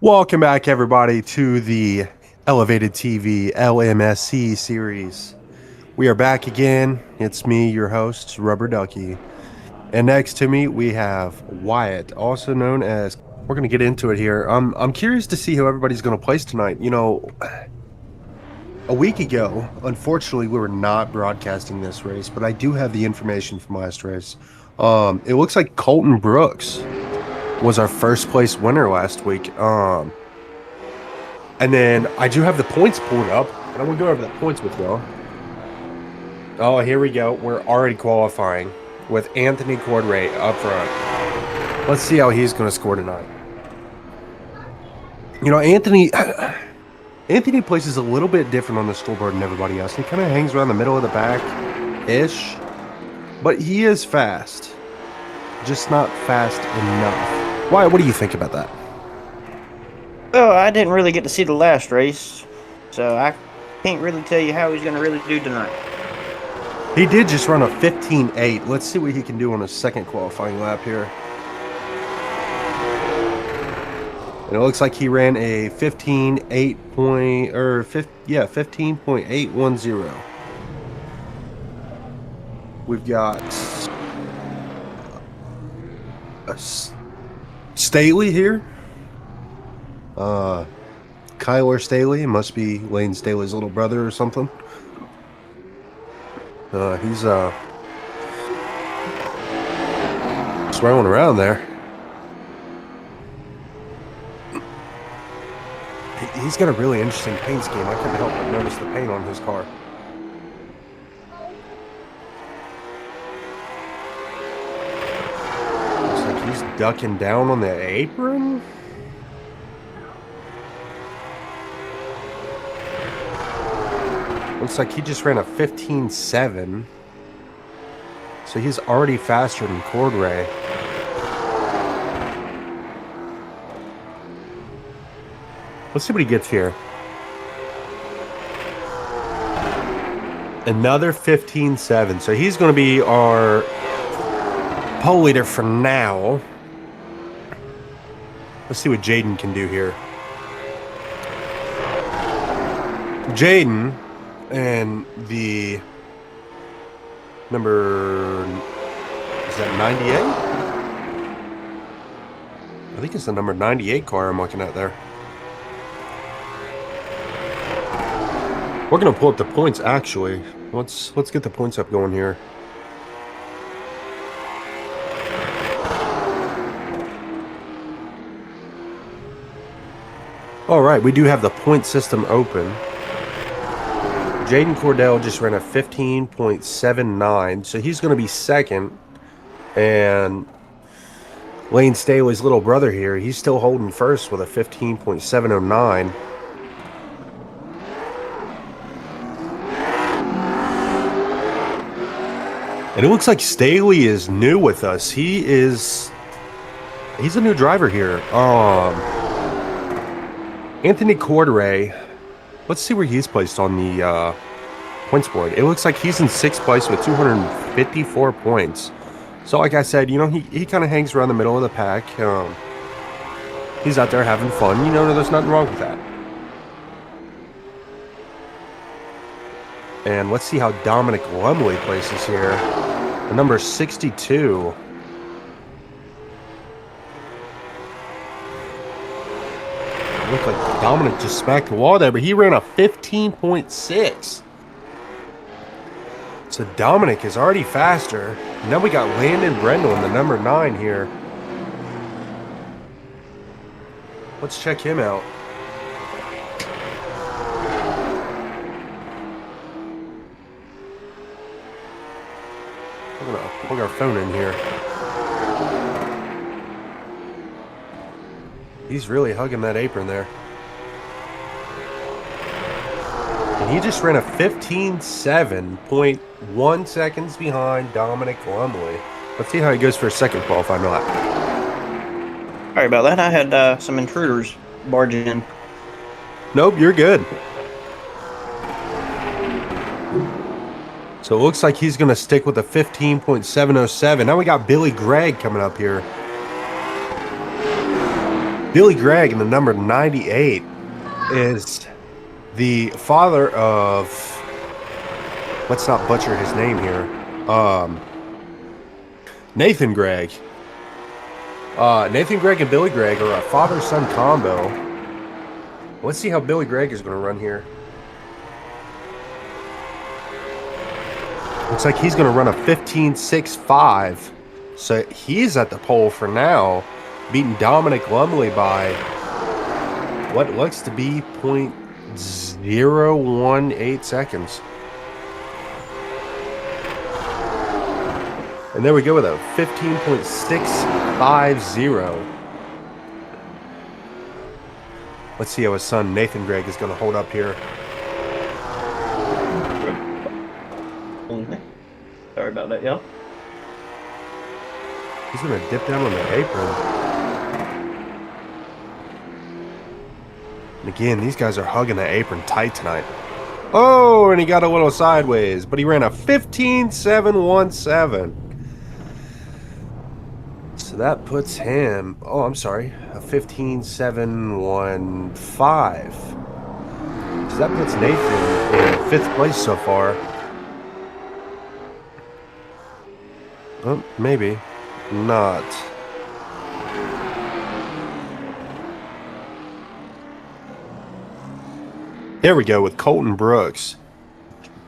Welcome back, everybody, to the Elevated TV LMSC series. We are back again. It's me, your host, Rubber Ducky. And next to me, we have Wyatt, also known as... We're going to get into it here. I'm curious to see how everybody's going to place tonight. You know, a week ago, unfortunately, we were not broadcasting this race, but I do have the information from last race. It looks like Colton Brooks was our first place winner last week. And then I do have the points pulled up, and I'm going to go over the points with y'all. Oh, here we go. We're already qualifying with Anthony Cordray up front. Let's see how he's going to score tonight. You know, Anthony places a little bit different on the scoreboard than everybody else. He kind of hangs around the middle of the pack-ish, but he is fast. Just not fast enough. Why? What do you think about that? Well, I didn't really get to see the last race, so I can't really tell you how he's going to really do tonight. He did just run a 15.8. Let's see what he can do on his second qualifying lap here. And it looks like he ran a 15.810. We've got Staley here. Kyler Staley. Must be Lane Staley's little brother or something. He's swirling around there. He's got a really interesting paint scheme. I couldn't help but notice the paint on his car. Looks like he's ducking down on the apron. Looks like he just ran a 15.7. So he's already faster than Cordray. Let's see what he gets here. Another 15.7. So he's going to be our pole leader for now. Let's see what Jaden can do here. Jaden and the number, is that 98? I think it's the number 98 car I'm looking at there. We're going to pull up the points, actually. Let's get the points up going here. All right, we do have the point system open. Jaden Cordell just ran a 15.79, so he's going to be second. And Lane Staley's little brother here, he's still holding first with a 15.709. And it looks like Staley is new with us. He's a new driver here. Anthony Cordray. Let's see where he's placed on the points board. It looks like he's in 6th place with 254 points. So like I said, you know, he kind of hangs around the middle of the pack. He's out there having fun. You know, there's nothing wrong with that. And let's see how Dominic Lumley places here. The number 62. Looked like Dominic just smacked the wall there, but he ran a 15.6. So Dominic is already faster. And then we got Landon Brendel in the number 9 here. Let's check him out. I'm gonna plug our phone in here. He's really hugging that apron there. And he just ran a 15.7.1 seconds behind Dominic Lumley. Let's see how he goes for a second qualifying lap. Sorry about that. I had some intruders barge in. Nope, you're good. So it looks like he's going to stick with a 15.707. Now we got Billy Gregg coming up here. Billy Gregg in the number 98 is the father of, let's not butcher his name here, Nathan Gregg. Nathan Gregg and Billy Gregg are a father-son combo. Let's see how Billy Gregg is going to run here. Looks like he's going to run a 15.65. So he's at the pole for now, beating Dominic Lumley by what looks to be 0.018 seconds. And there we go with a 15.650. Let's see how his son Nathan Gregg is going to hold up here. Sorry about that, y'all. He's going to dip down on the apron. And again, these guys are hugging the apron tight tonight. Oh, and he got a little sideways, but he ran a 15.717. So that puts him, a 15.715. So that puts Nathan in 5th place so far. Oh, maybe not. There we go with Colton Brooks.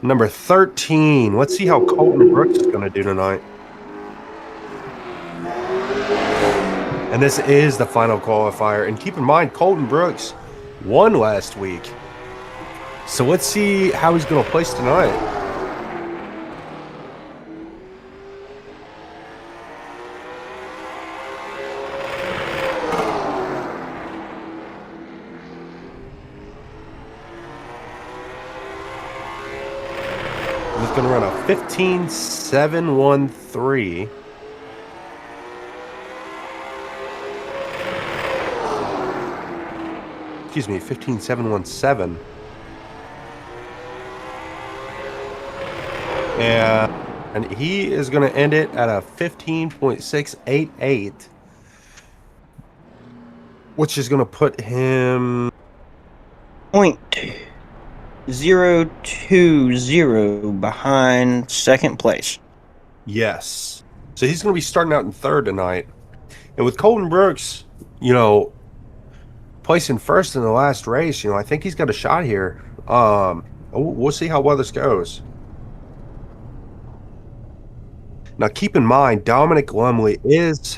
Number 13. Let's see how Colton Brooks is going to do tonight. And this is the final qualifier. And keep in mind, Colton Brooks won last week. So let's see how he's going to place tonight. He's going to run a 15.713. Excuse me, 15.717. And he is going to end it at a 15.688, which is going to put him 0.020 behind 2nd place. Yes. So he's going to be starting out in 3rd tonight. And with Colton Brooks, placing 1st in the last race, I think he's got a shot here. We'll see how well this goes. Now, keep in mind, Dominic Lumley is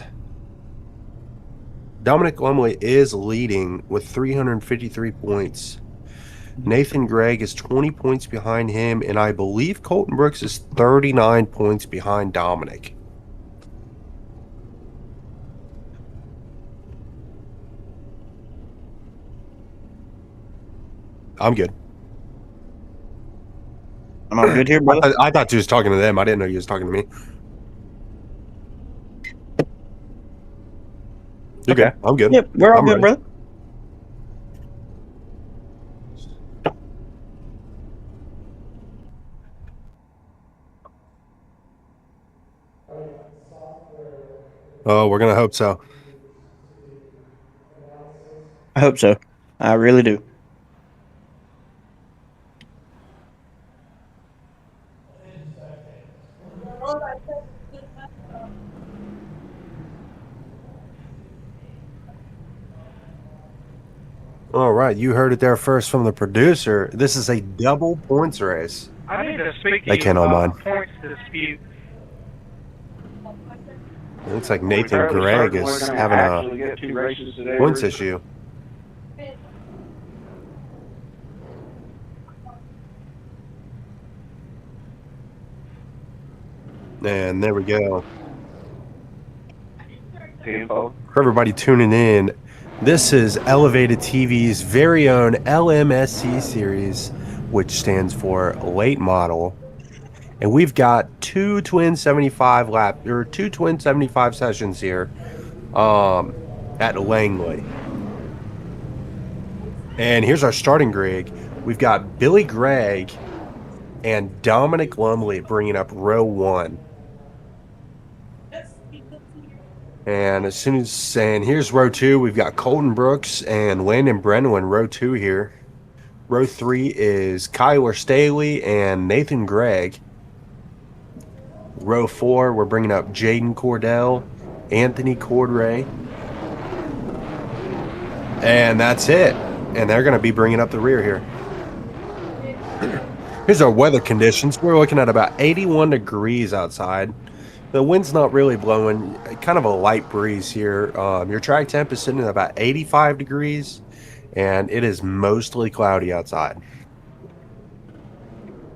leading with 353 points. Nathan Gregg is 20 points behind him, and I believe Colton Brooks is 39 points behind Dominic. I'm good. Am I good here, brother? I thought you was talking to them. I didn't know you was talking to me. Okay, I'm good. Yep, we're all good, ready. brother. Oh, we're going to hope so. I hope so. I really do. All right, you heard it there first from the producer. This is a double points race. I need to speak to They you can't all about mind. points dispute. It looks like Nathan Gregg is having a points issue. And there we go. For everybody tuning in, this is Elevated TV's very own Lmsc series, which stands for late model. And we've got two twin 75 sessions here at Langley. And here's our starting grid. We've got Billy Gregg and Dominic Lumley bringing up row 1. And and here's row 2. We've got Colton Brooks and Landon Breno in row 2 here. Row 3 is Kyler Staley and Nathan Gregg. Row 4, we're bringing up Jaden Cordell, Anthony Cordray. And that's it. And they're going to be bringing up the rear here. Here's our weather conditions. We're looking at about 81 degrees outside. The wind's not really blowing, kind of a light breeze here. Your track temp is sitting at about 85 degrees, and it is mostly cloudy outside.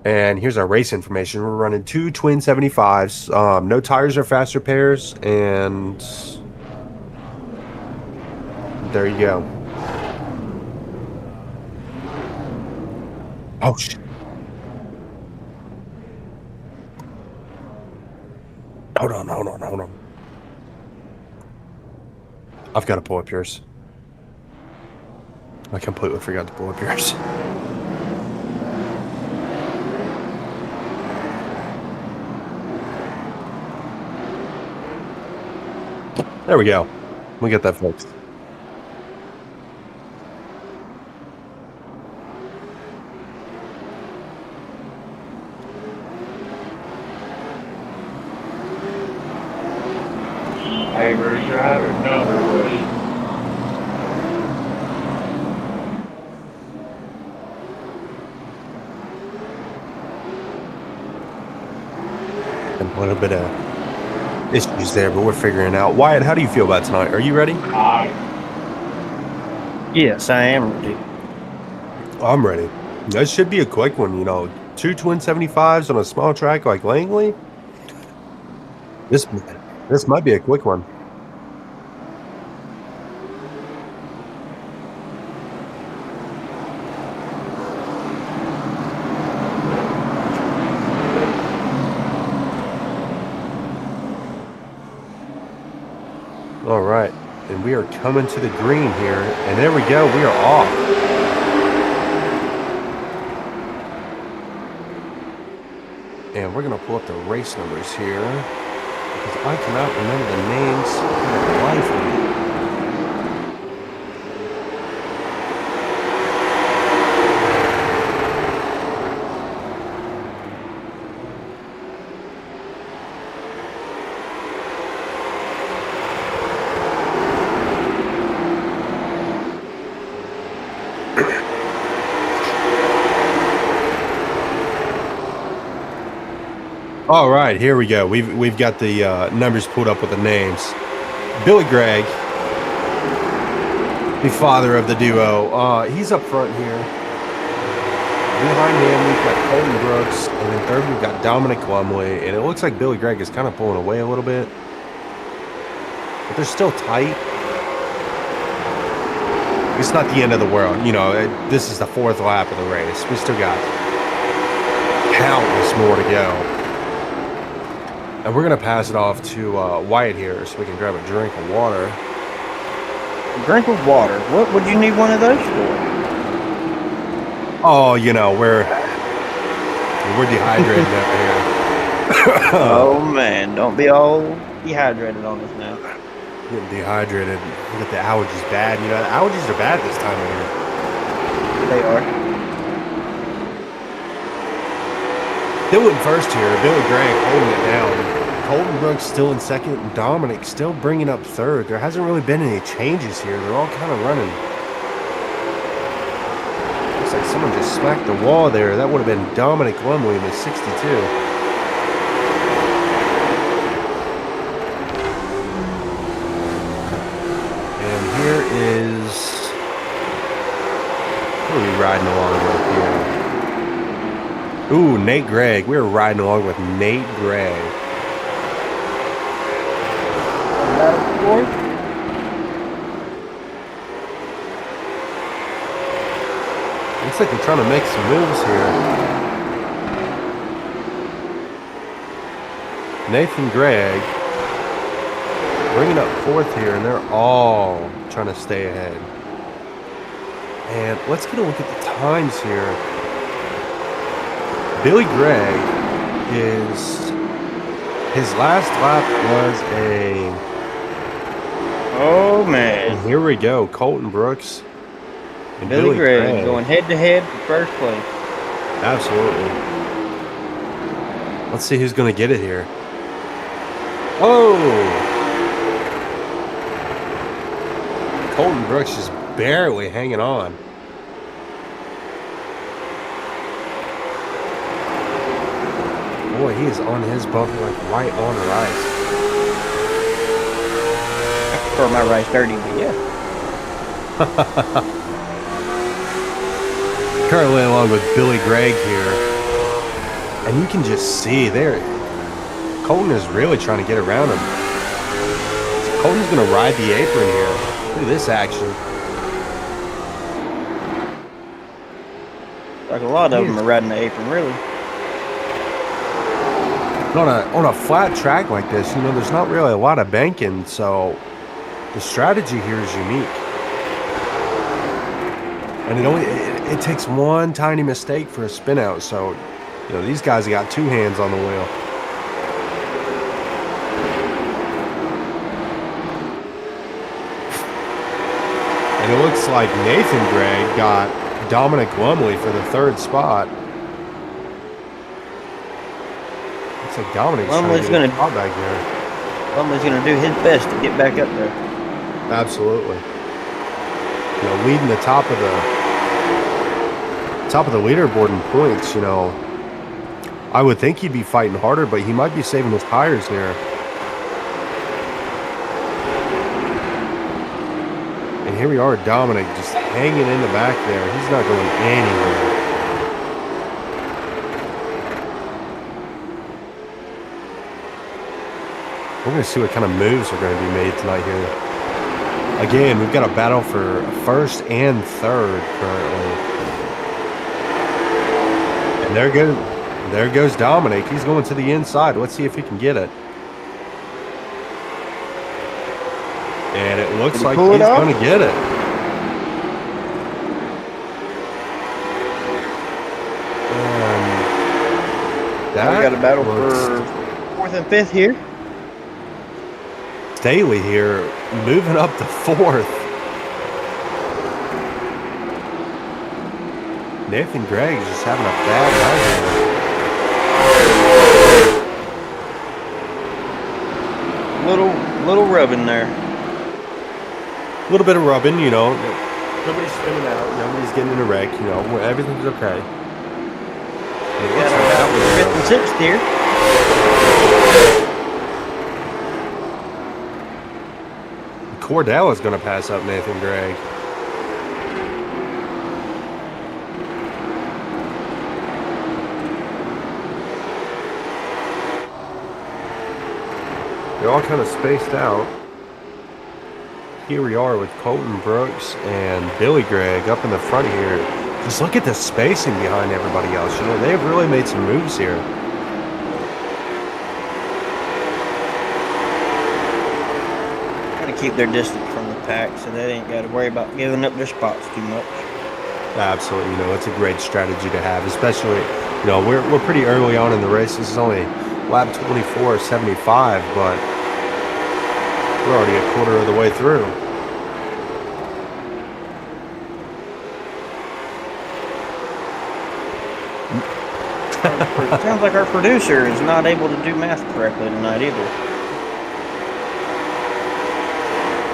And here's our race information. We're running 2 twin 75s, no tires or fast repairs, and there you go. Oh, shit. Hold on. I've got to pull up yours. I completely forgot to pull up yours. There we go. We'll get that fixed. Hey, where's your other number, buddy? And a little bit of issues there, but we're figuring it out. Wyatt, how do you feel about tonight? Are you ready? Yes, I am ready. I'm ready. This should be a quick one, 2 twin 75s on a small track like Langley. This might be a quick one. All right, and we are coming to the green here, and there we go. We are off. And we're going to pull up the race numbers here, because I cannot remember the names for the life of me. All right, here we go. We've got the numbers pulled up with the names. Billy Gregg, the father of the duo, he's up front here. Behind him, we've got Colton Brooks, and then third we've got Dominic Lumley, and it looks like Billy Gregg is kind of pulling away a little bit, but they're still tight. It's not the end of the world, this is the 4th lap of the race. We still got countless more to go. And we're going to pass it off to Wyatt here so we can grab a drink of water. A drink of water? What would you need one of those for? Oh, we're dehydrated over here. Oh, man. Don't be all dehydrated on us now. Getting dehydrated. We got the allergies bad. The allergies are bad this time of year. They are. Dylan first here. Billy Gregg holding it down. Colton Brooks still in second. And Dominic still bringing up third. There hasn't really been any changes here. They're all kind of running. Looks like someone just smacked the wall there. That would have been Dominic Lumley in the 62. And here is... who are we riding along with here? Ooh, Nate Gregg. We're riding along with Nate Gregg. Looks like they're trying to make some moves here. Nathan Gregg bringing up 4th here, and they're all trying to stay ahead. And let's get a look at the times here. Billy Gregg his last lap was a Oh, And man. here we go. Colton Brooks and Billy Gregg Gregg. going head-to-head for first place. Absolutely. Let's see who's going to get it here. Oh! Colton Brooks just barely hanging on. Boy, he is on his bumper like right on the ice. I prefer my rice dirty, but yeah. Currently along with Billy Gregg here. And you can just see there, Colton is really trying to get around him. So Colton's going to ride the apron here. Look at this action. Like a lot of them are riding the apron, really. On a flat track like this, you know, there's not really a lot of banking, so the strategy here is unique. And it takes one tiny mistake for a spin out, so you know, these guys have got two hands on the wheel. And it looks like Nathan Gregg got Dominic Lumley for the third spot. Looks like Dominic's Lumley's trying to gonna get a spot back there. Lumley's going to do his best to get back up there. Absolutely. You know, leading the top of the leaderboard in points, you know. I would think he'd be fighting harder, but he might be saving his tires there. And here we are, Dominic just hanging in the back there. He's not going anywhere. We're going to see what kind of moves are going to be made tonight here. Again, we've got a battle for first and third currently. And there goes Dominic. He's going to the inside. Let's see if he can get it. And it looks like he's going to get it. We got a battle for fourth and fifth here. Staley here moving up to fourth. Nathan Gregg is just having a bad night. Little rubbing there. A little bit of rubbing, you know. Nobody's spinning out. Nobody's getting in a wreck. You know, everything's okay. Fifth and sixth here. Cordell is going to pass up Nathan Gregg. They're all kind of spaced out. Here we are with Colton Brooks and Billy Gregg up in the front here. Just look at the spacing behind everybody else. You know, they've really made some moves here. Trying to keep their distance from the pack so they ain't got to worry about giving up their spots too much. Absolutely. You know, it's a great strategy to have, especially, you know, we're pretty early on in the race. This is only lap 24.75, but we're already a quarter of the way through. It sounds like our producer is not able to do math correctly tonight either.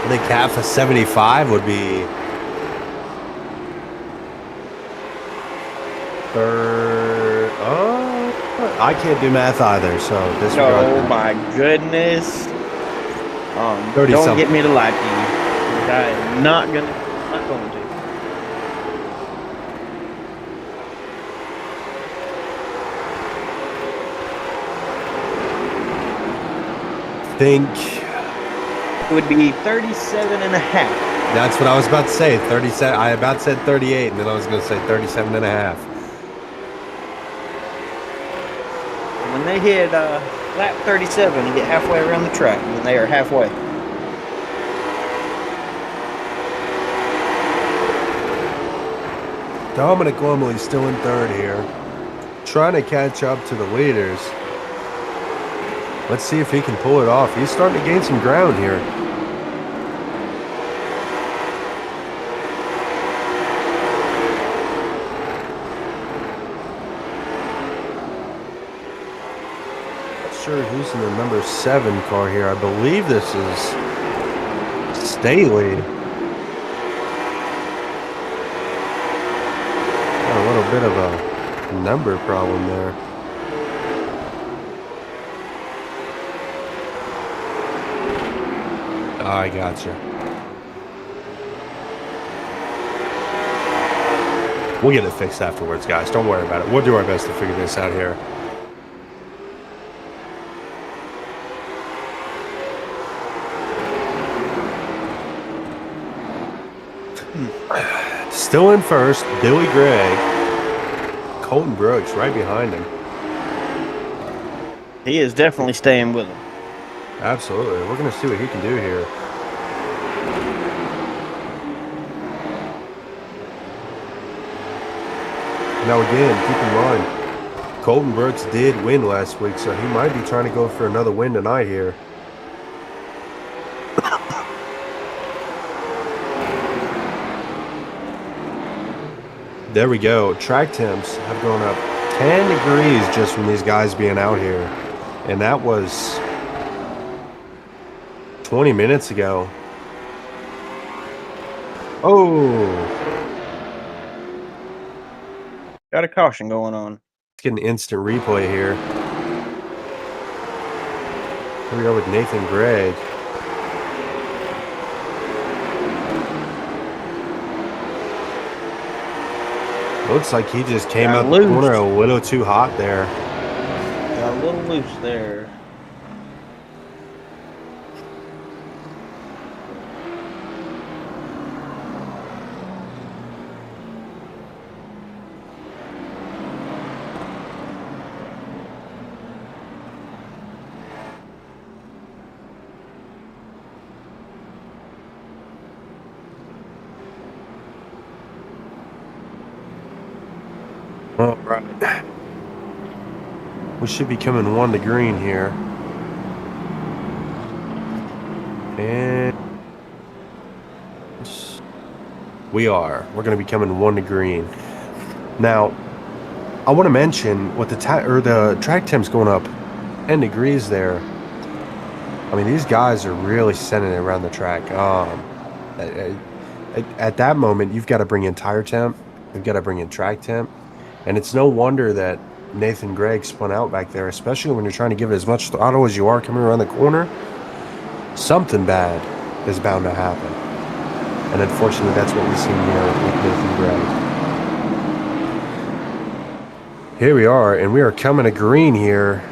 I think half of 75 would be third. Oh, I can't do math either, so disregard. Oh my goodness. Don't something. get me to lie to you. I am not going to. Think it would be 37 and a half. That's what I was about to say. 37. I about said 38, and then I was going to say 37 and a half. When they hit lap 37 and get halfway around the track, and they are halfway. Dominic Lumley still in third here, trying to catch up to the leaders. Let's see if he can pull it off. He's starting to gain some ground here. sure who's in the number 7 car here. I believe this is Staley. Got a little bit of a number problem there. I gotcha. We'll get it fixed afterwards, guys. Don't worry about it. We'll do our best to figure this out here. Still in first, Billy Gregg. Colton Brooks right behind him. He is definitely staying with him. Absolutely. We're going to see what he can do here. Now again, keep in mind, Colton Brooks did win last week, so he might be trying to go for another win tonight here. There we go. Track temps have gone up 10 degrees just from these guys being out here. And that was 20 minutes ago. Oh. Got a caution going on. Let's get an instant replay here. Here we go with Nathan Gregg. Looks like he just came out the corner a little too hot there. Got a little loose there. All right. We should be coming 1 to green here. And we are. We're going to be coming 1 to green. Now, I want to mention what the track temp's going up 10 degrees there. I mean, these guys are really sending it around the track. At that moment, you've got to bring in tire temp. You've got to bring in track temp. And it's no wonder that Nathan Gregg spun out back there, especially when you're trying to give it as much throttle as you are coming around the corner. Something bad is bound to happen. And unfortunately, that's what we've seen here with Nathan Gregg. Here we are, and we are coming to green here.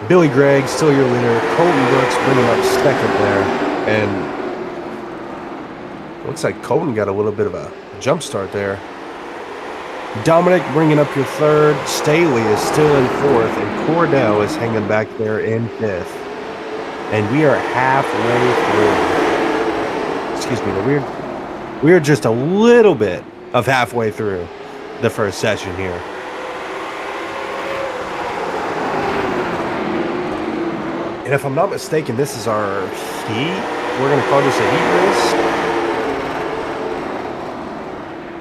Billy Gregg, still your leader. Colton Brooks bringing up second there. And looks like Colton got a little bit of a jump start there. Dominic bringing up your third. Staley is still in fourth, and Cordell is hanging back there in fifth. And we are halfway through. Excuse me, we are just a little bit of halfway through the first session here. And if I'm not mistaken, this is our heat. We're going to call this a heat race.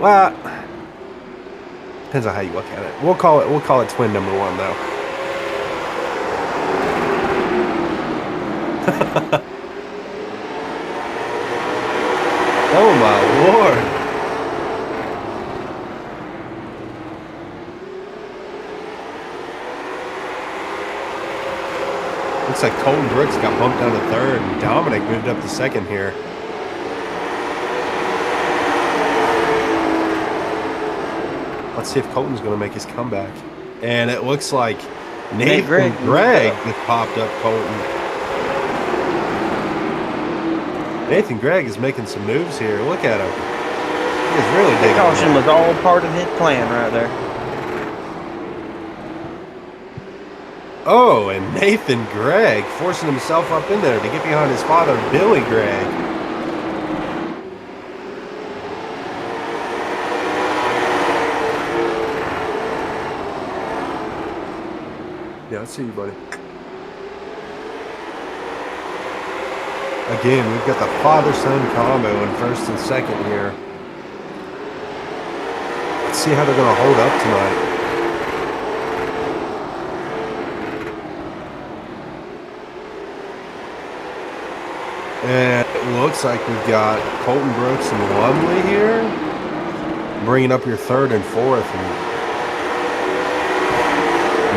Well, depends on how you look at it. We'll call it twin number 1 though. Oh my lord. Looks like Colton Brooks got bumped down to third and Dominic moved up to second here. Let's see if Colton's going to make his comeback. And it looks like Nathan Gregg has popped up Colton. Nathan Gregg is making some moves here. Look at him. He's really digging. Caution was all part of his plan right there. Oh, and Nathan Gregg forcing himself up in there to get behind his father, Billy Gregg. Yeah, I see you, buddy. Again, we've got the father-son combo in first and second here. Let's see how they're going to hold up tonight. And it looks like we've got Colton Brooks and Lumley here, bringing up your third and fourth. And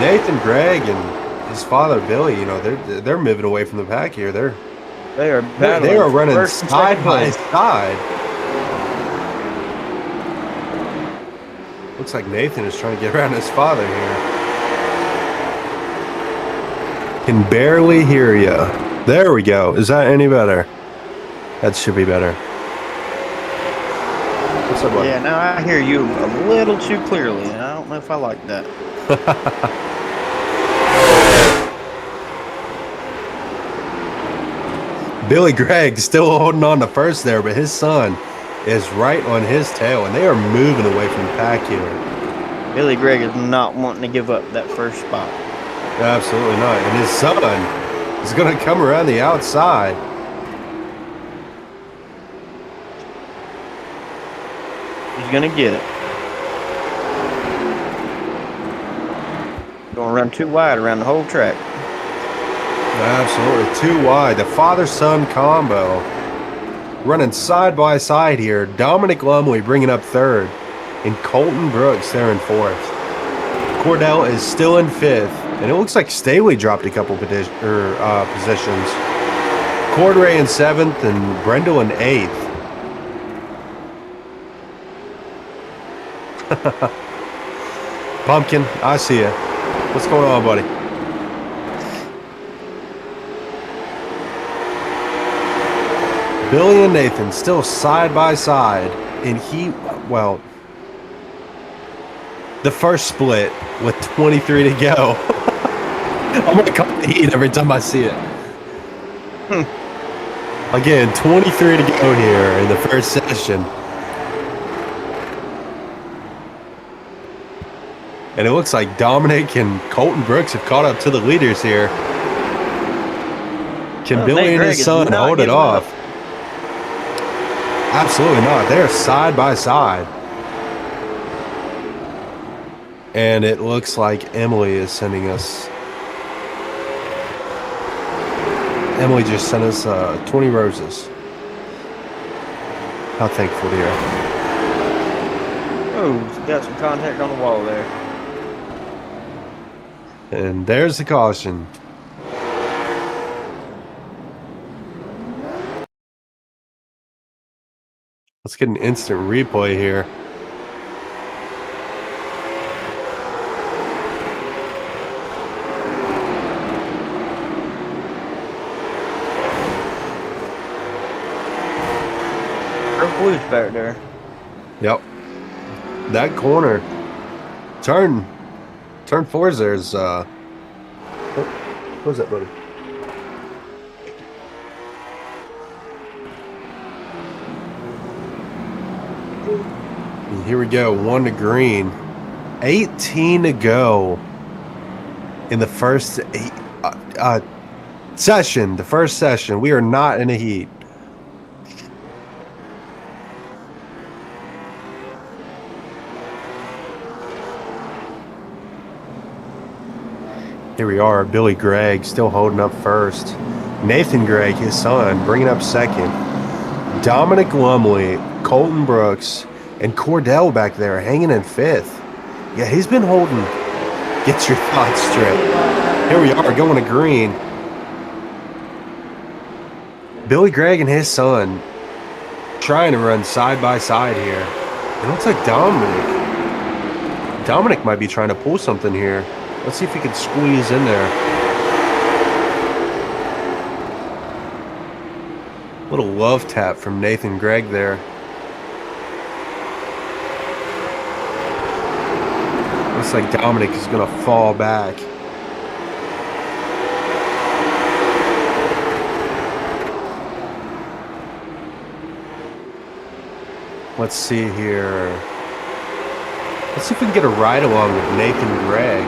Nathan Gregg and his father Billy, they're moving away from the pack here. They are running side by side. Looks like Nathan is trying to get around his father here. Can barely hear you. There we go. Is that any better? That should be better. What's up, buddy? Yeah, now I hear you a little too clearly, and I don't know if I like that. Billy Gregg still holding on to first there, but his son is right on his tail, and they are moving away from the pack here. Billy Gregg is not wanting to give up that first spot. Absolutely not. And his son is going to come around the outside. He's going to get it. Going to run too wide around the whole track. Absolutely. Too wide. The father-son combo. Running side by side here. Dominic Lumley bringing up third. And Colton Brooks there in fourth. Cordell is still in fifth. And it looks like Staley dropped a couple positions. Cordray in seventh and Brendel in eighth. Pumpkin, I see ya. What's going on, buddy? Billy and Nathan still side by side. And the first split with 23 to go. I'm going to call the heat every time I see it. Again, 23 to go here in the first session. And it looks like Dominic and Colton Brooks have caught up to the leaders here. Can Billy and his son hold it off? Absolutely not. They're side by side. And it looks like Emily is sending us... Emily just sent us 20 roses. How thankful to hear. Oh, got some contact on the wall there. And there's the caution. Let's get an instant replay here. Blues back there. Yep. That corner. Turn four is there's what was that, buddy? And here we go, 1 to green. 18 to go in the first session. The first session. We are not in a heat. Here we are, Billy Gregg still holding up first. Nathan Gregg, his son, bringing up second. Dominic Lumley, Colton Brooks, and Cordell back there hanging in fifth. Yeah, he's been holding. Get your thoughts straight. Here we are going to green. Billy Gregg and his son trying to run side by side here. It looks like Dominic might be trying to pull something here. Let's see if he can squeeze in there. Little love tap from Nathan Gregg there. Looks like Dominic is going to fall back. Let's see here. Let's see if we can get a ride along with Nathan Gregg.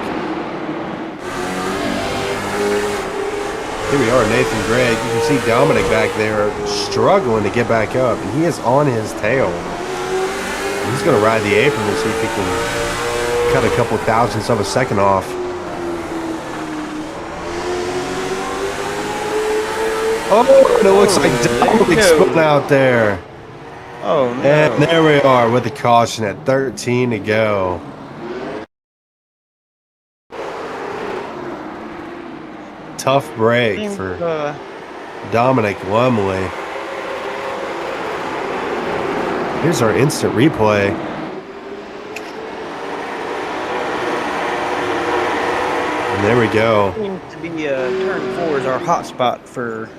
Here we are, Nathan Gregg. You can see Dominic back there struggling to get back up, and he is on his tail. He's going to ride the apron and see if he can cut a couple thousandths of a second off. Oh, and it looks like there you Dominic go. spun out there. Oh, no. And there we are with the caution at 13 to go. Tough break for Dominic Lumley. Here's our instant replay. And there we go. Seems to be turn 4 is our hot spot for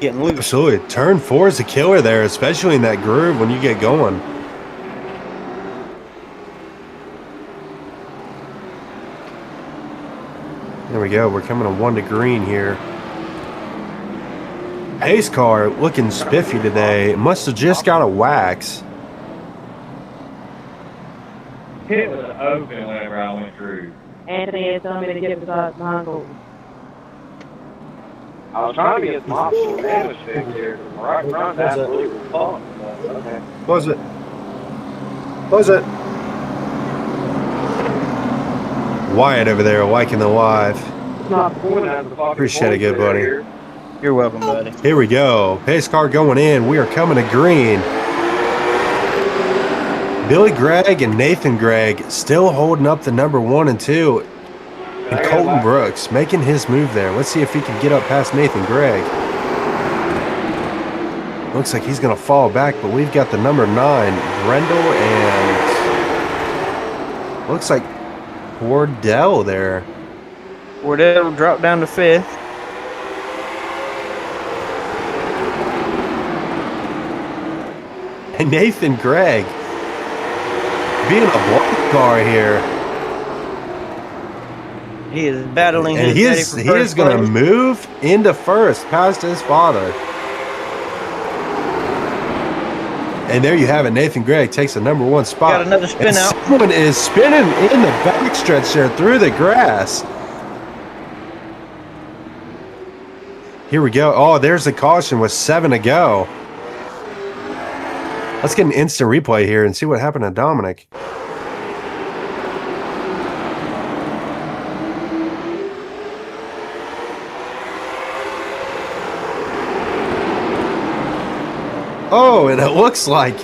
getting loose. Absolutely. Turn 4 is a killer there, especially in that groove when you get going. There we go. We're coming to 1 to green here. Pace car looking spiffy today. Must have just got a wax. It was open whenever I went through. Anthony had told me to get beside behind Colton. I was trying to get some optional damage fixed here. Right front, absolutely fucked. Okay. Close it. Close it. Wyatt over there liking the live. Appreciate it, good buddy. You're welcome, buddy. Here we go. Pace car going in. We are coming to green. Billy Gregg and Nathan Gregg still holding up the number 1 and 2. And Colton Brooks making his move there. Let's see if he can get up past Nathan Gregg. Looks like he's going to fall back, but we've got the number 9, Brendel, and looks like Wardell there. Wardell dropped down to 5th. And Nathan Gregg being a block car here. He is battling And his he is going to move into first past his father. And there you have it. Nathan Gregg takes the number 1 spot. Got another spin and out. Someone is spinning in the backstretch there through the grass. Here we go. Oh, there's the caution with 7 to go. Let's get an instant replay here and see what happened to Dominic. Oh, and it looks like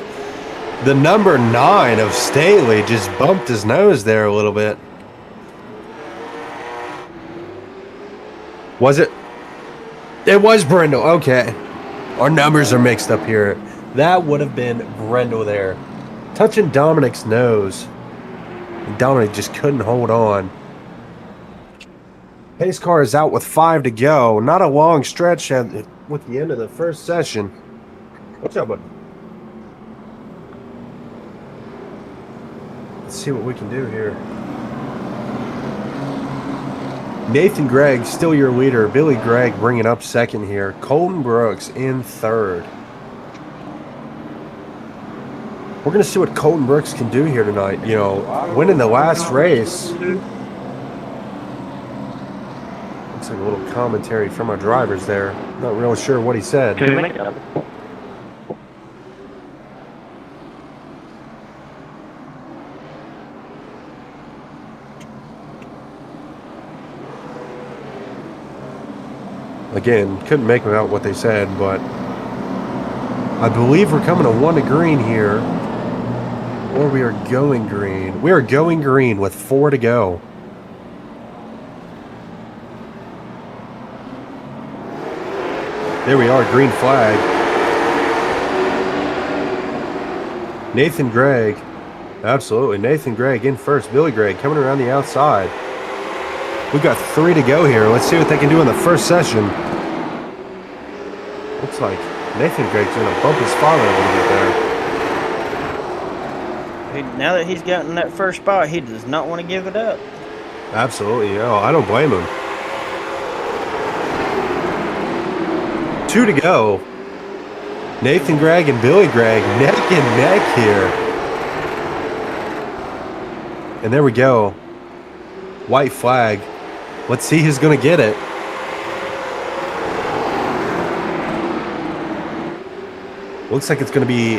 the number 9 of Staley just bumped his nose there a little bit. Was it? It was Brendel. Okay. Our numbers are mixed up here. That would have been Brendel there. Touching Dominic's nose. And Dominic just couldn't hold on. Pace car is out with 5 to go. Not a long stretch with the end of the first session. What's up, buddy? Let's see what we can do here. Nathan Gregg, still your leader. Billy Gregg bringing up second here. Colton Brooks in third. We're going to see what Colton Brooks can do here tonight. You know, winning the last race. Looks like a little commentary from our drivers there. Not real sure what he said. Again, couldn't make out what they said, but I believe we're coming to 1 to green here. Or we are going green. We are going green with 4 to go. There we are, green flag. Nathan Gregg. Absolutely. Nathan Gregg in first. Billy Gregg coming around the outside. We've got 3 to go here. Let's see what they can do in the first session. Looks like Nathan Gregg's going to bump his father a little bit there. Now that he's gotten that first spot, he does not want to give it up. Absolutely. Oh, I don't blame him. 2 to go. Nathan Gregg and Billy Gregg neck and neck here. And there we go. White flag. Let's see who's going to get it. Looks like it's going to be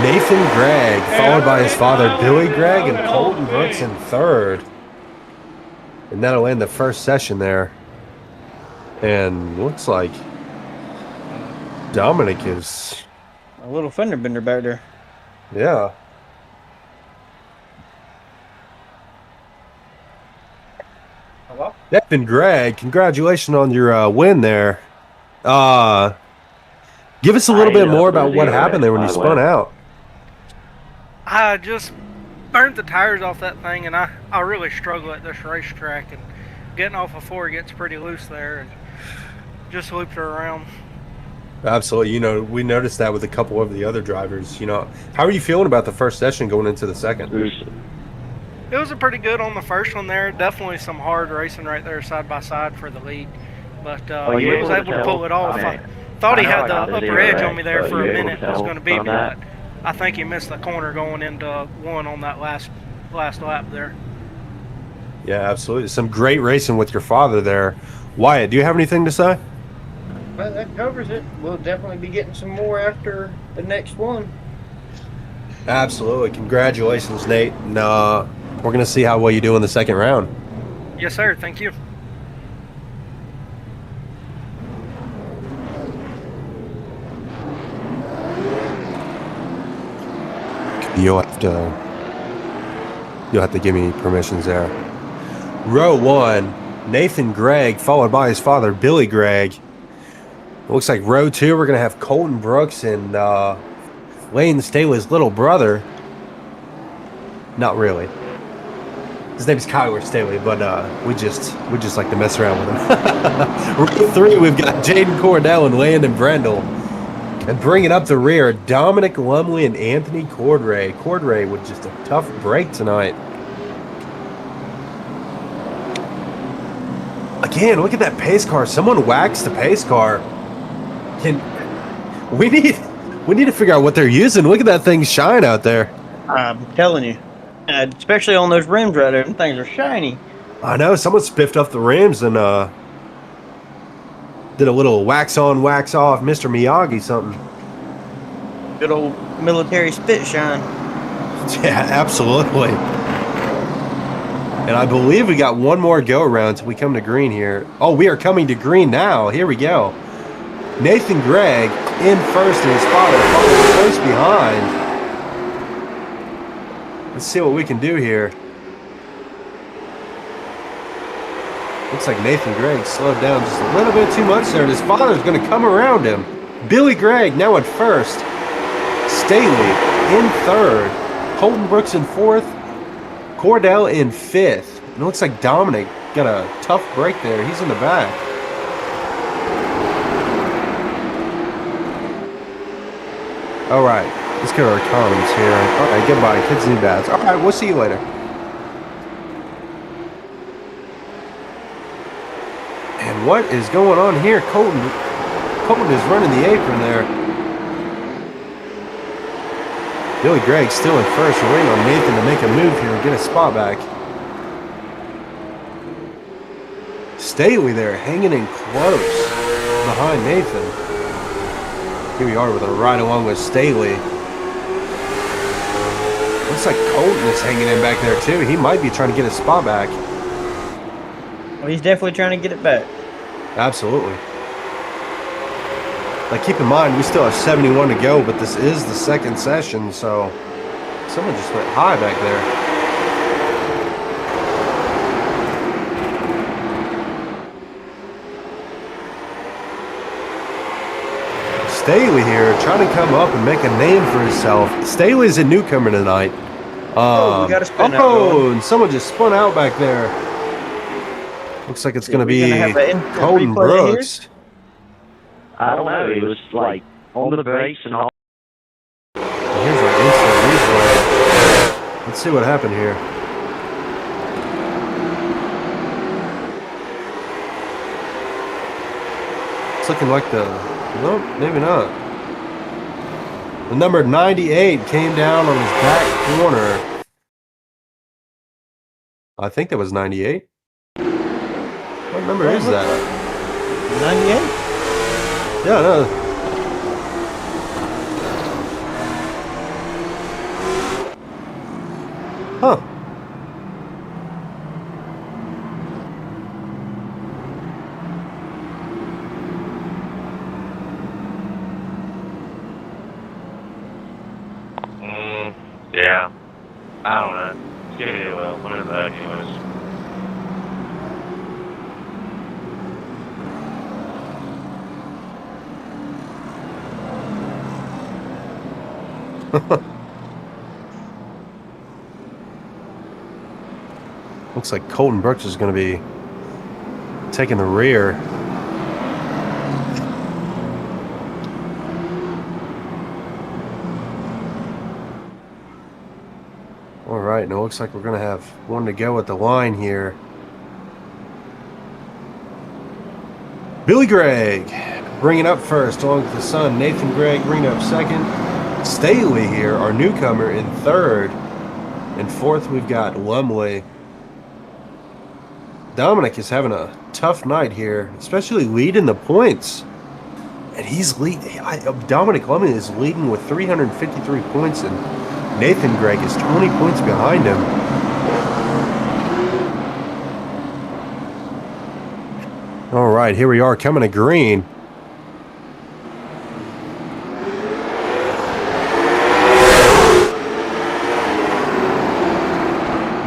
Nathan Gregg, followed by his father, Billy Gregg, and Colton Brooks in third. And that'll end the first session there. And looks like Dominic is, A little fender bender back there. yeah. Hello? Nathan Greg, congratulations on your win there. Give us a little bit more about what happened there when you spun out. I just burned the tires off that thing, and I really struggle at this racetrack, and getting off of 4 gets pretty loose there, and just looped her around. Absolutely. You know, we noticed that with a couple of the other drivers. You know, how are you feeling about the first session going into the second? It was a pretty good on the first one there. Definitely some hard racing right there side by side for the lead. But he was able to pull it off. I thought he had the upper edge on me there for a minute. Was going to beat me, but I think he missed the corner going into 1 on that last lap there. Yeah, absolutely. Some great racing with your father there. Wyatt, do you have anything to say? Well, that covers it. We'll definitely be getting some more after the next one. Absolutely. Congratulations, Nate. And we're going to see how well you do in the second round. Yes, sir. Thank you. You'll have to give me permissions there. Row 1, Nathan Gregg, followed by his father, Billy Gregg. Looks like row 2, we're going to have Colton Brooks and Lane Staley's little brother. Not really. His name's Kyler Staley, but we just like to mess around with him. Row 3, we've got Jaden Cordell and Landon Brendel. And bringing up the rear, Dominic Lumley and Anthony Cordray. Cordray with just a tough break tonight. Again, look at that pace car. Someone waxed the pace car. We need to figure out what they're using. Look at that thing shine out there. I'm telling you. Especially on those rims right there. Them things are shiny. I know. Someone spiffed up the rims and did a little wax on, wax off, Mr. Miyagi something. Good old military spit shine. Yeah, absolutely. And I believe we got one more go around until we come to green here. Oh, we are coming to green now. Here we go. Nathan Gregg in first and his father following close behind. Let's see what we can do here. Looks like Nathan Gregg slowed down just a little bit too much there, and his father's going to come around him. Billy Gregg now at first. Staley in third. Colton Brooks in fourth. Cordell in fifth. And it looks like Dominic got a tough break there. He's in the back. All right, let's get our comments here. All right, goodbye, kids and dads. All right, we'll see you later. And what is going on here? Colton is running the apron there. Billy Gregg still in first. We're waiting on Nathan to make a move here and get a spot back. Staley there, hanging in close behind Nathan. Here we are with a ride along with Staley. Looks like Colton is hanging in back there too. He might be trying to get his spot back. Well, he's definitely trying to get it back. Absolutely. Like, keep in mind, we still have 71 to go, but this is the second session, so someone just went high back there. Staley here trying to come up and make a name for himself. Staley's a newcomer tonight. We got a spin out going. And someone just spun out back there. Looks like it's going to be Colton Brooks. I don't know. It was like on the brakes and all. Here's our instant replay. Let's see what happened here. It's looking like nope, maybe not. The number 98 came down on his back corner. I think that was 98. What number is that? 98? Yeah, no. Huh. Yeah. I don't know. It's gonna be one of the ugly ones. Looks like Colton Brooks is going to be taking the rear. All right, and it looks like we're going to have one to go at the line here. Billy Gregg bringing up first, along with the son. Nathan Gregg bringing up second. Staley here, our newcomer, in third. And fourth, we've got Langley. Dominic is having a tough night here, especially leading the points. And he's leading. Dominic Langley is leading with 353 points, and Nathan Gregg is 20 points behind him. All right, here we are coming to green.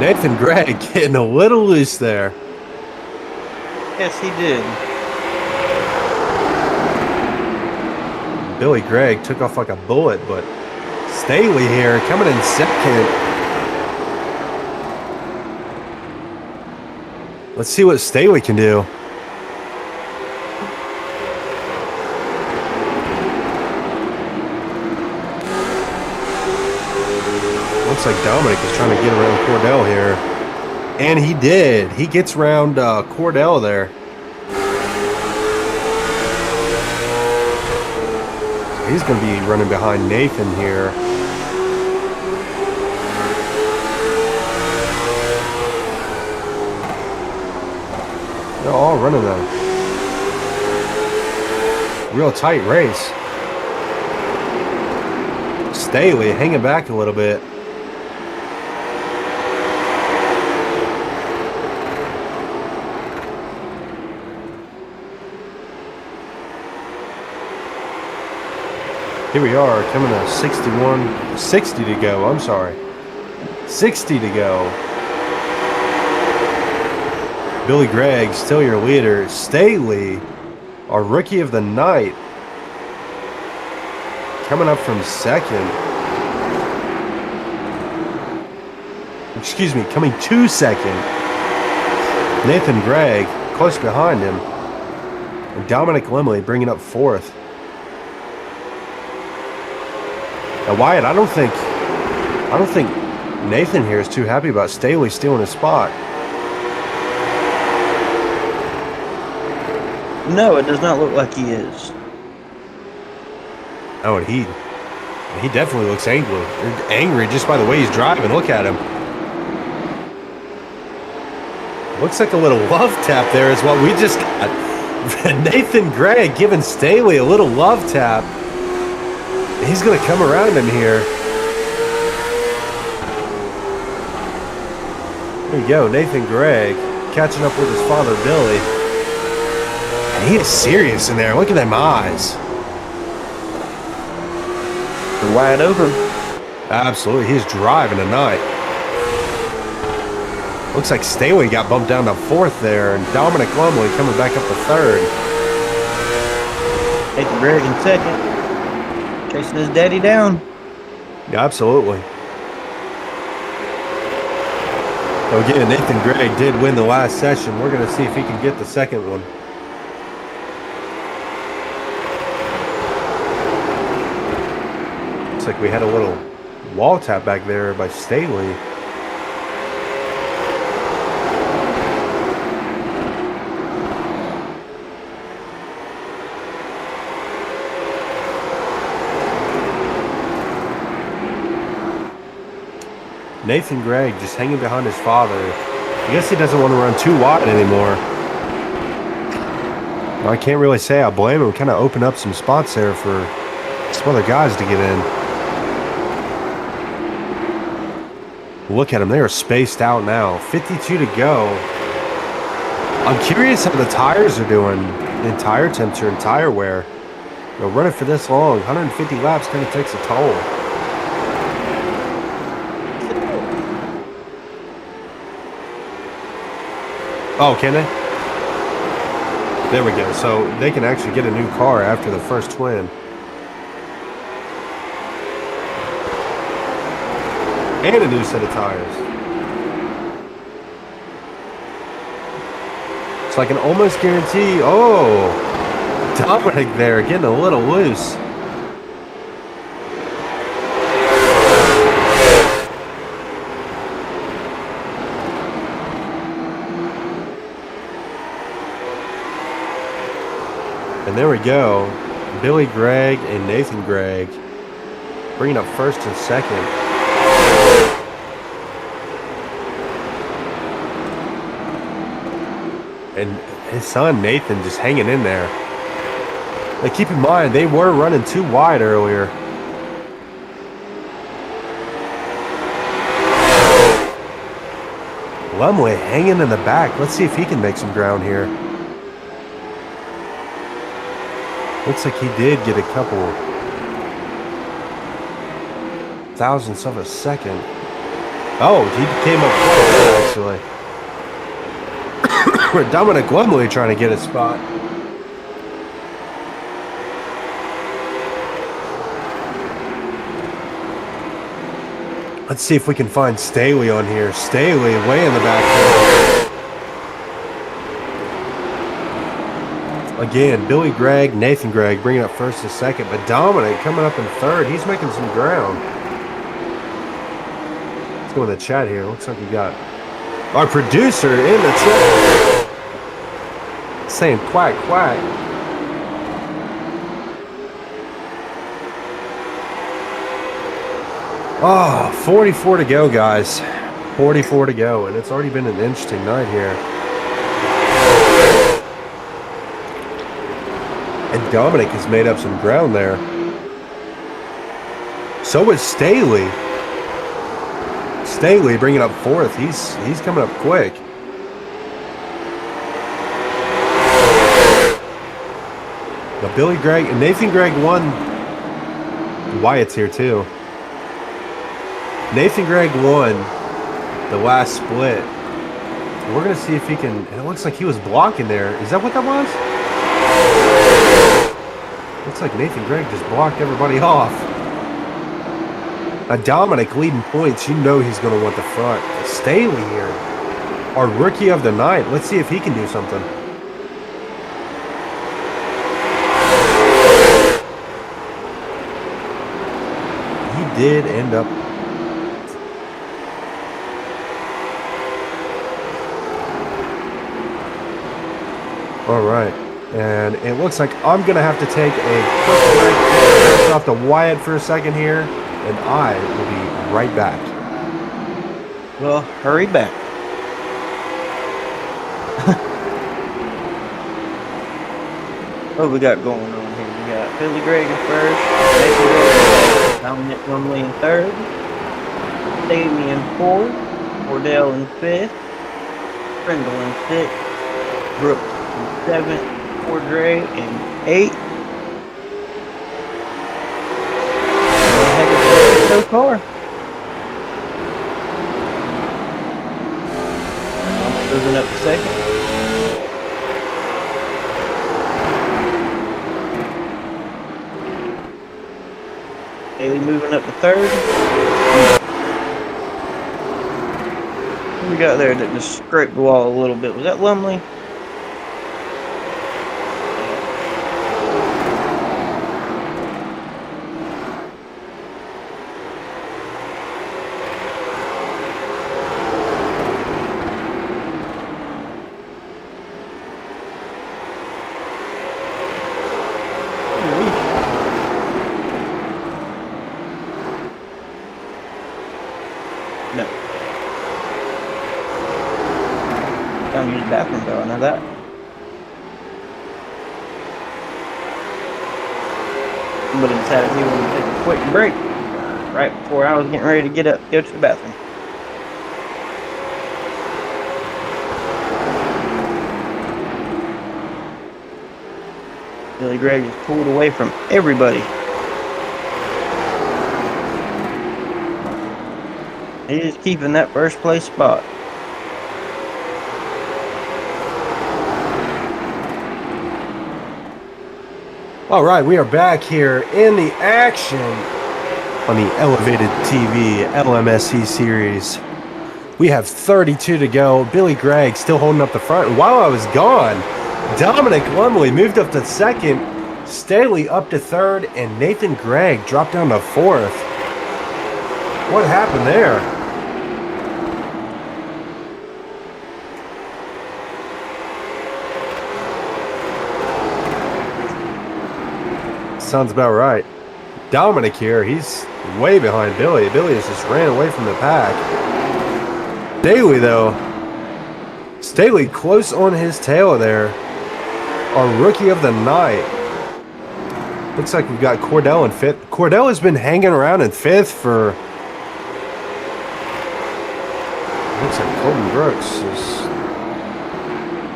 Nathan Gregg getting a little loose there. Yes, he did. Billy Gregg took off like a bullet, but Staley here coming in second. Let's see what Staley can do. Looks like Dominic is trying to get around Cordell here. And he did. He gets around Cordell there. So he's going to be running behind Nathan here. They're all running a real tight race. Staley hanging back a little bit. Here we are, coming to 60 to go, I'm sorry. 60 to go. Billy Gregg, still your leader. Staley, our rookie of the night, coming up from second. Excuse me, coming to second. Nathan Gregg, close behind him. And Dominic Langley bringing up fourth. Now, Wyatt, I don't think Nathan here is too happy about Staley stealing his spot. No, it does not look like he is. Oh, and he definitely looks angry just by the way he's driving. Look at him. Looks like a little love tap there is what we just got. Nathan Gregg giving Staley a little love tap. He's going to come around him here. There you go, Nathan Gregg catching up with his father, Billy. And he is serious in there. Look at them eyes. They're wide open. Absolutely, he's driving tonight. Looks like Staley got bumped down to fourth there, and Dominic Langley coming back up to third. Nathan Gregg in second. Chasing his daddy down. Yeah, absolutely. So again, Nathan Gregg did win the last session. We're going to see if he can get the second one. Looks like we had a little wall tap back there by Staley. Nathan Gregg just hanging behind his father. I guess he doesn't want to run too wide anymore. I can't really say I blame him. Kind of opened up some spots there for some other guys to get in. Look at them. They are spaced out now. 52 to go. I'm curious how the tires are doing in tire temperature and tire wear. You know, running for this long, 150 laps kind of takes a toll. Oh, can they? There we go. So they can actually get a new car after the first twin. And a new set of tires. It's like an almost guarantee. Oh, Dominic there getting a little loose. And there we go. Billy Gregg and Nathan Gregg bringing up first and second. And his son Nathan just hanging in there. Now keep in mind, they were running too wide earlier. Lumley hanging in the back. Let's see if he can make some ground here. Looks like he did get a couple thousandths of a second. Oh, he came up close, actually. Dominic Lumley trying to get a spot. Let's see if we can find Staley on here. Staley way in the back there. Again, Billy Gregg, Nathan Gregg bringing up first and second, but Dominic coming up in third. He's making some ground. Let's go in the chat here. Looks like we got our producer in the chat saying quack, quack. Oh, 44 to go, guys. 44 to go, and it's already been an interesting night here. And Dominic has made up some ground there. So is Staley. Staley bringing up fourth. He's coming up quick. Now Billy Gregg and Nathan Gregg won. Wyatt's here too. Nathan Gregg won the last split. We're going to see if he can. And it looks like he was blocking there. Is that what that was? Looks like Nathan Gregg just blocked everybody off. Now Dominic leading points. You know he's going to want the front. Staley here, our rookie of the night. Let's see if he can do something. He did end up. All right, and it looks like I'm going to have to take a quick break off the Wyatt for a second here, and I will be right back. Well, hurry back. What we got going on here? We got Billy Gregg in first, Nathan Gregg, Dominic Lumley in third, Staley in fourth, Wardell in fifth, Brindle in sixth, Brooks in seventh, Cordray in eighth. So far. Moving up to second. Haley moving up to third. Who we got there that just scraped the wall a little bit? Was that Lumley? No. Down to the bathroom though, I know that. Somebody decided he wanted to take a quick break right before I was getting ready to get up, go to the bathroom. Billy Gregg is pulled away from everybody. He is keeping that first place spot. All right, we are back here in the action on the Elevated TV LMSC series. We have 32 to go. Billy Gregg still holding up the front. And while I was gone, Dominic Lumley moved up to second, Staley up to third, and Nathan Gregg dropped down to fourth. What happened there? Sounds about right. Dominic here, he's way behind Billy. Billy has just ran away from the pack. Staley, though. Staley close on his tail there. Our rookie of the night. Looks like we've got Cordell in fifth. Cordell has been hanging around in fifth for... Looks like Colton Brooks is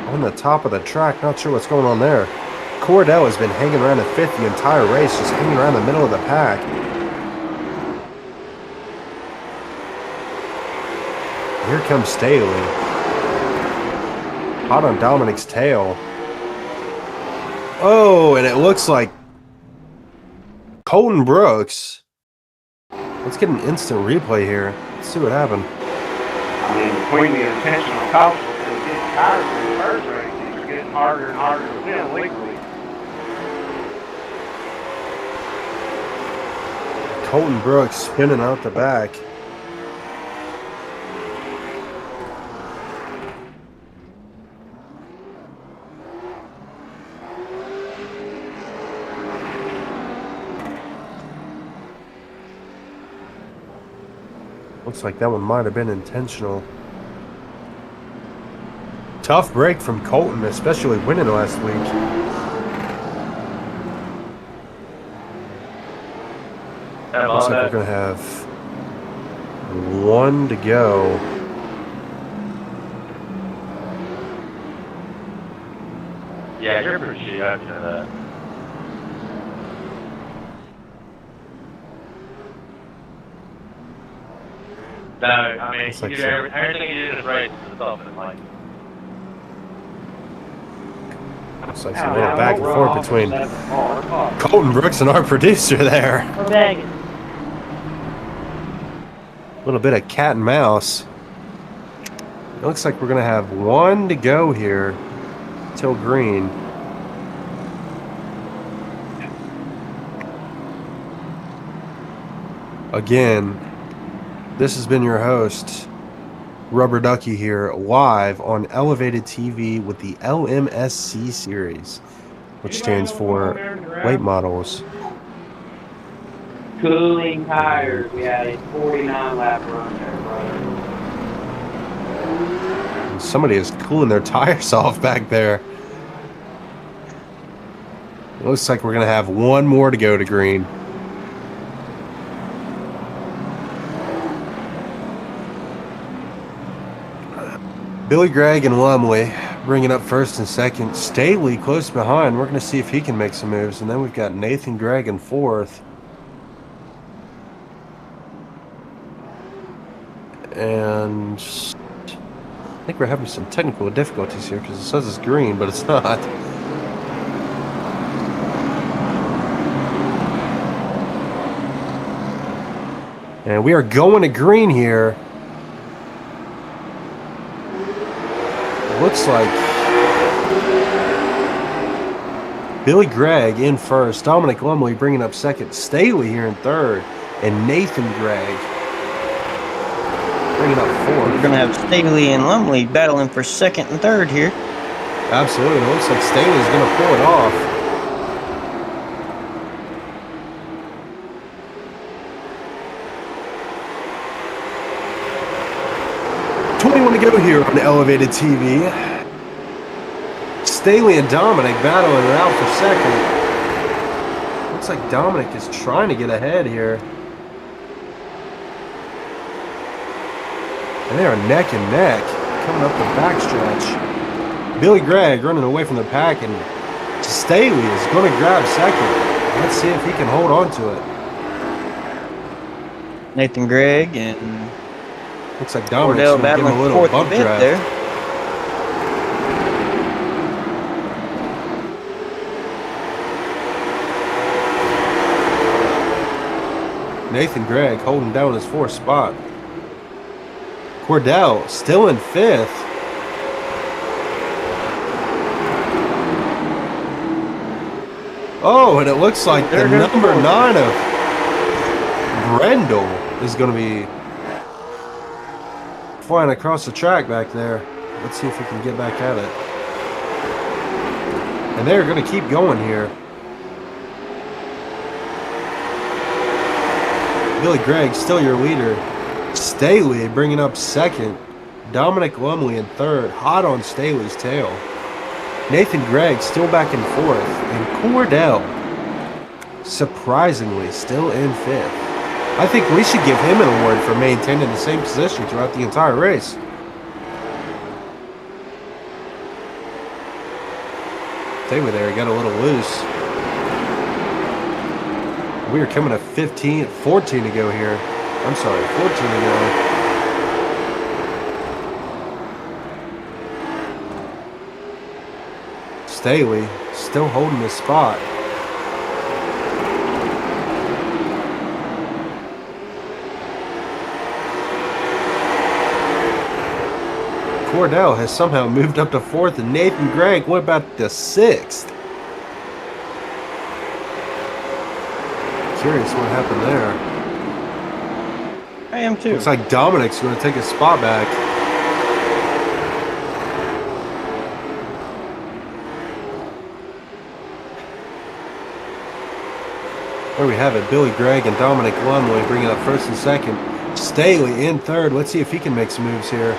on the top of the track. Not sure what's going on there. Cordell has been hanging around in fifth the entire race, just hanging around the middle of the pack. Here comes Staley. Hot on Dominic's tail. Oh, and it looks like Colton Brooks. Let's get an instant replay here. Let's see what happened. I mean, between the intentional cautions and getting tired of the first race, it's getting harder and harder to win legally. Colton Brooks spinning out the back. Looks like that one might have been intentional. Tough break from Colton, especially winning last week. Looks like we're going to have one to go. Yeah, you're pretty shitty after that. No, I mean, Looks like you so. do everything you do in this race is something like. Looks like some little back and forth between Colton Brooks and our producer there. We're begging. A little bit of cat and mouse. It looks like we're going to have one to go here till green. Again, this has been your host, Rubber Ducky here, live on Elevated TV with the Lmsc series, which stands for Late Models. Cooling tires. We had a 49 lap run there, brother. And somebody is cooling their tires off back there. It looks like we're going to have one more to go to green. Billy Gregg and Lumley bringing up first and second. Staley close behind. We're going to see if he can make some moves. And then we've got Nathan Gregg in fourth. And I think we're having some technical difficulties here because it says it's green, but it's not. And we are going to green here. Looks like Billy Gregg in first, Dominic Lumley bringing up second, Staley here in third, and Nathan Gregg bringing up fourth. We're going to have Staley and Lumley battling for second and third here. Absolutely. It looks like Staley's going to pull it off. To go here on Elevated TV. Staley and Dominic battling it out for second. Looks like Dominic is trying to get ahead here. And they are neck and neck coming up the backstretch. Billy Gregg running away from the pack, and Staley is going to grab second. Let's see if he can hold on to it. Nathan Gregg and Looks like Dominic's Cordell going to give him battling a little fourth bump and fifth drive. there. Nathan Gregg holding down his 4th spot. Cordell still in 5th. Oh, and it looks like the number 9 of Brendel is going to be flying across the track back there. Let's see if we can get back at it. And they're going to keep going here. Billy Gregg still your leader. Staley bringing up 2nd. Dominic Lumley in 3rd. Hot on Staley's tail. Nathan Gregg still back in 4th. And Cordell, surprisingly, still in 5th. I think we should give him an award for maintaining the same position throughout the entire race. Staley there got a little loose. We are coming to 14 to go here. I'm sorry, 14 to go. Staley still holding his spot. Cordell has somehow moved up to 4th, and Nathan Gregg went back to 6th. Curious what happened there. I am too. Looks like Dominic's going to take his spot back. There we have it. Billy Gregg and Dominic Lumley bringing up 1st and 2nd. Staley in 3rd. Let's see if he can make some moves here.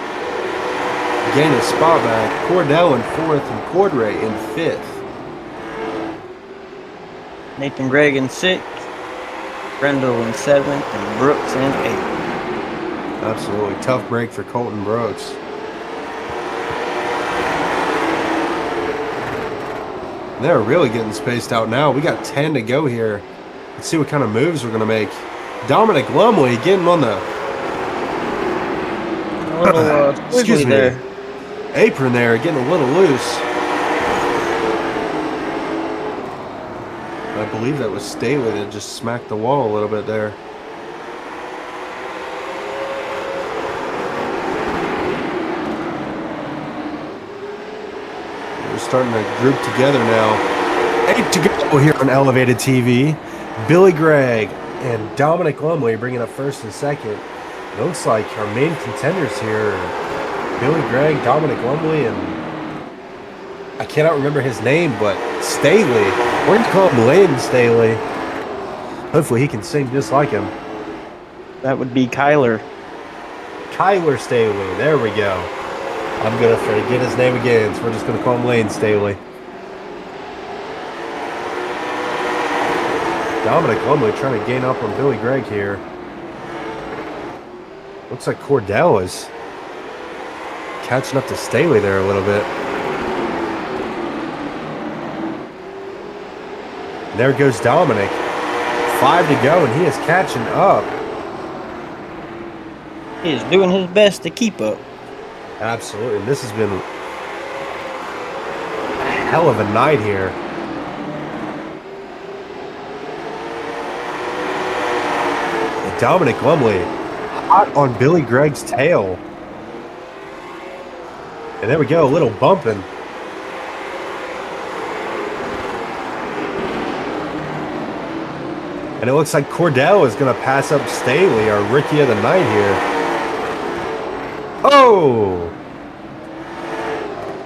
Gain his spot back. Cordell in 4th and Cordray in 5th. Nathan Gregg in 6th. Brendel in 7th. And Brooks in 8th. Absolutely tough break for Colton Brooks. They're really getting spaced out now. We got 10 to go here. Let's see what kind of moves we're going to make. Dominic Lumley getting on the excuse me, there. Apron there, getting a little loose. I believe that was Staley that just smacked the wall a little bit there. We're starting to group together now. 8 to go here on Elevated TV. Billy Gregg and Dominic Lumley bringing up 1st and 2nd. It looks like our main contenders here are Billy Gregg, Dominic Lumley, and I cannot remember his name, but Staley. We're going to call him Lane Staley. Hopefully he can sing just like him. That would be Kyler. Kyler Staley. There we go. I'm going to forget his name again, so we're just going to call him Lane Staley. Dominic Lumley trying to gain up on Billy Gregg here. Looks like Cordell is catching up to Staley there a little bit. There goes Dominic. 5 to go, and he is catching up. He is doing his best to keep up. Absolutely. And this has been a hell of a night here. And Dominic Lumley hot on Billy Gregg's tail. And there we go, a little bumping. And it looks like Cordell is going to pass up Staley, our rookie of the night here. Oh!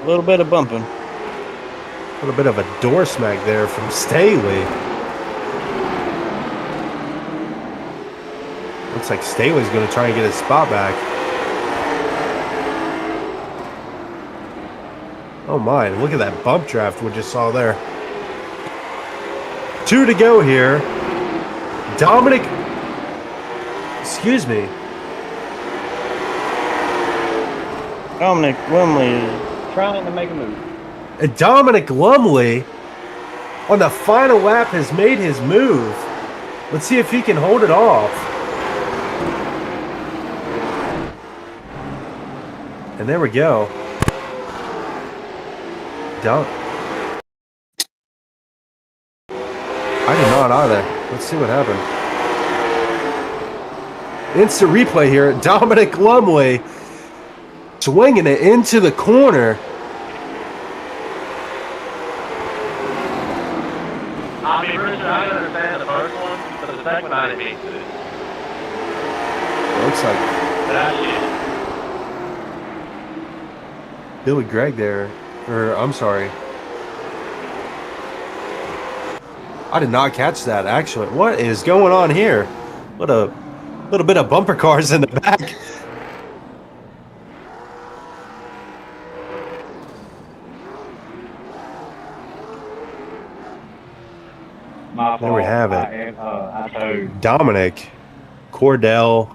A little bit of bumping. A little bit of a door smack there from Staley. Looks like Staley's going to try and get his spot back. Oh my, look at that bump draft we just saw there. 2 to go here. Dominic, excuse me. Dominic Lumley is trying to make a move. And Dominic Lumley on the final lap has made his move. Let's see if he can hold it off. And there we go. I did not either. Let's see what happened. Instant replay here. Dominic Lumley swinging it into the corner. I mean, Richard, I understand the first one, but the second one I didn't mean to. Looks like But actually, Billy Gregg there. Or, I'm sorry. I did not catch that, actually. What is going on here? What a little bit of bumper cars in the back. There we have it. Dominic, Cordell,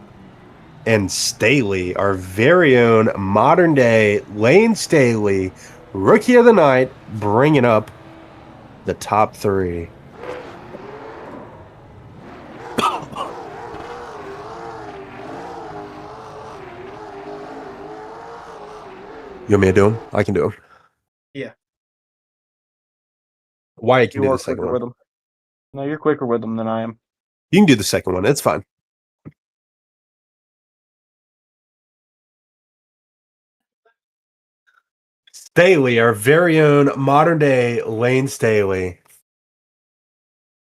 and Staley, our very own modern day Lane Staley, Rookie of the Night, bringing up the top three. You want me to do them? I can do them. Yeah. Wyatt can You do are the second quicker one. with them. No, you're quicker with them than I am. You can do the second one. It's fine. Staley, our very own modern day Lane Staley.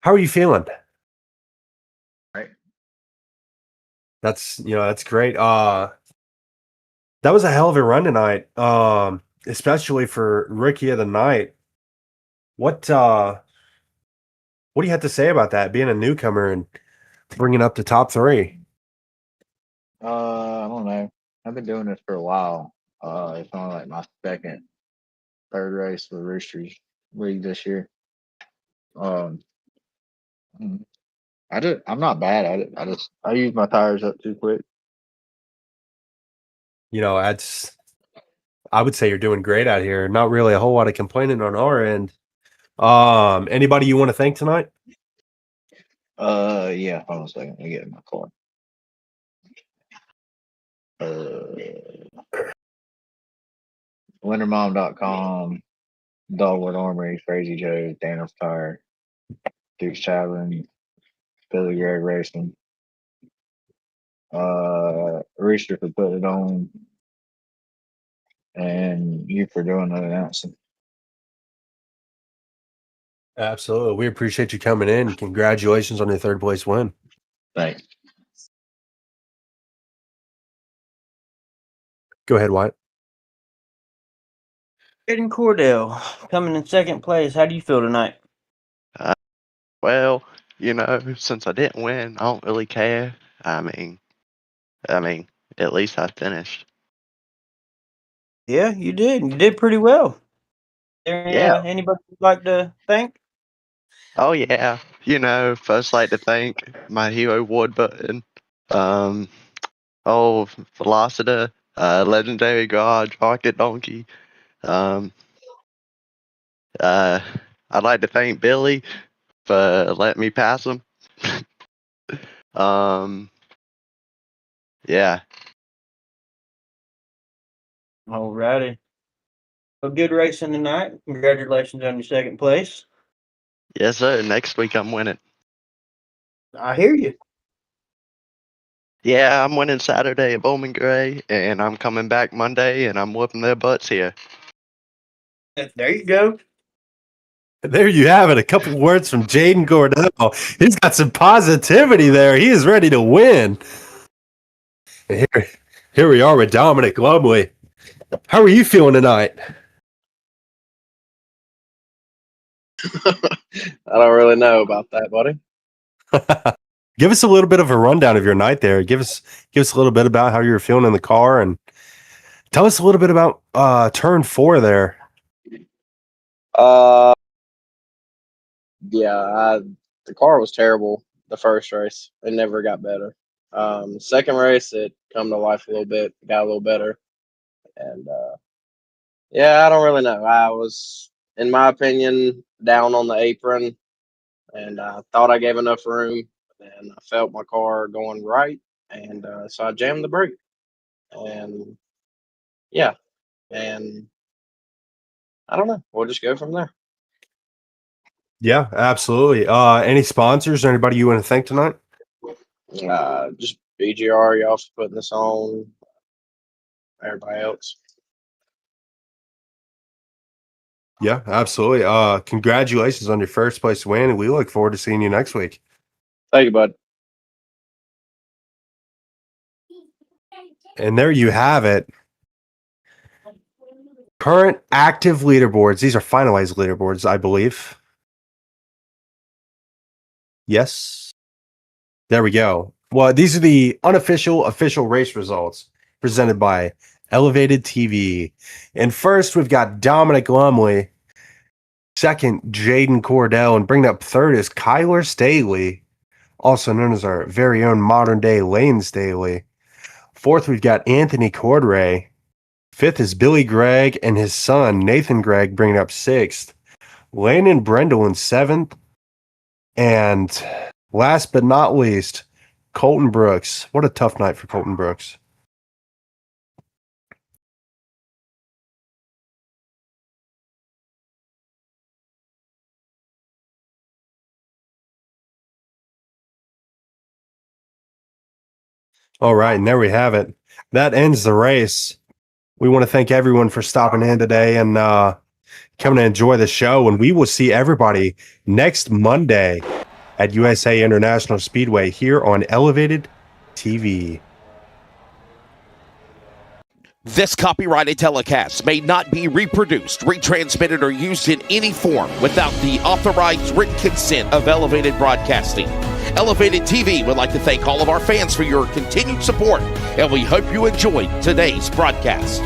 How are you feeling? Right. That's great. That was a hell of a run tonight. Especially for Rookie of the Night. What do you have to say about that? Being a newcomer and bringing up the top three. I don't know. I've been doing this for a while. It's only like my third race for the Roosters League this year. Um, I'm not bad at it. I use my tires up too quick. I would say you're doing great out here. Not really a whole lot of complaining on our end. Anybody you want to thank tonight? Yeah. Hold on a second. Let me get in my car. Wintermom.com, Dogwood Armory, Crazy Joe, Danner's Tire, Duke's Tavern, Billy Gregg Racing, Rooster for putting it on, and you for doing the announcing. Absolutely. We appreciate you coming in. Congratulations on your third place win. Thanks. Go ahead, Wyatt. Aiden Cordell coming in second place. How do you feel tonight? Well, since I didn't win, I don't really care. I mean, at least I finished. Yeah, you did. You did pretty well. There Yeah. anybody you'd like to thank? Oh yeah. First like to thank my hero Ward button. Velocita, Legendary Garage, Rocket Donkey. I'd like to thank Billy for letting me pass him. Yeah. Alrighty. Well, good racing tonight. Congratulations on your second place. Yes, sir. Next week I'm winning. I hear you. Yeah, I'm winning Saturday at Bowman Gray, and I'm coming back Monday, and I'm whooping their butts here. There you go. There you have it. A couple words from Jaden Cordell. He's got some positivity there. He is ready to win. And here we are with Dominic Lumley. How are you feeling tonight? I don't really know about that, buddy. Give us a little bit of a rundown of your night there. Give us a little bit about how you were feeling in the car, and tell us a little bit about turn 4 there. Yeah, the car was terrible the first race. It never got better. Second race, it come to life a little bit, got a little better. And yeah, I don't really know. I was, in my opinion, down on the apron, and I thought I gave enough room, and I felt my car going right, and so I jammed the brake. And yeah, and I don't know. We'll just go from there. Yeah, absolutely. Any sponsors or anybody you want to thank tonight? Just BGR, y'all for putting this on. Everybody else. Yeah, absolutely. Congratulations on your first place win, and we look forward to seeing you next week. Thank you, bud. And there you have it. Current active leaderboards. These are finalized leaderboards, I believe. Yes. There we go. Well, these are the unofficial, official race results presented by Elevated TV. And first, we've got Dominic Lumley. Second, Jaden Cordell. And bringing up third is Kyler Staley, also known as our very own modern-day Lane Staley. Fourth, we've got Anthony Cordray. Fifth is Billy Gregg and his son, Nathan Gregg, bringing up sixth. Landon Brendel in seventh. And last but not least, Colton Brooks. What a tough night for Colton Brooks. All right, and there we have it. That ends the race. We want to thank everyone for stopping in today and coming to enjoy the show. And we will see everybody next Monday at USA International Speedway here on Elevated TV. This copyrighted telecast may not be reproduced, retransmitted, or used in any form without the authorized written consent of Elevated Broadcasting. Elevated TV would like to thank all of our fans for your continued support, and we hope you enjoyed today's broadcast.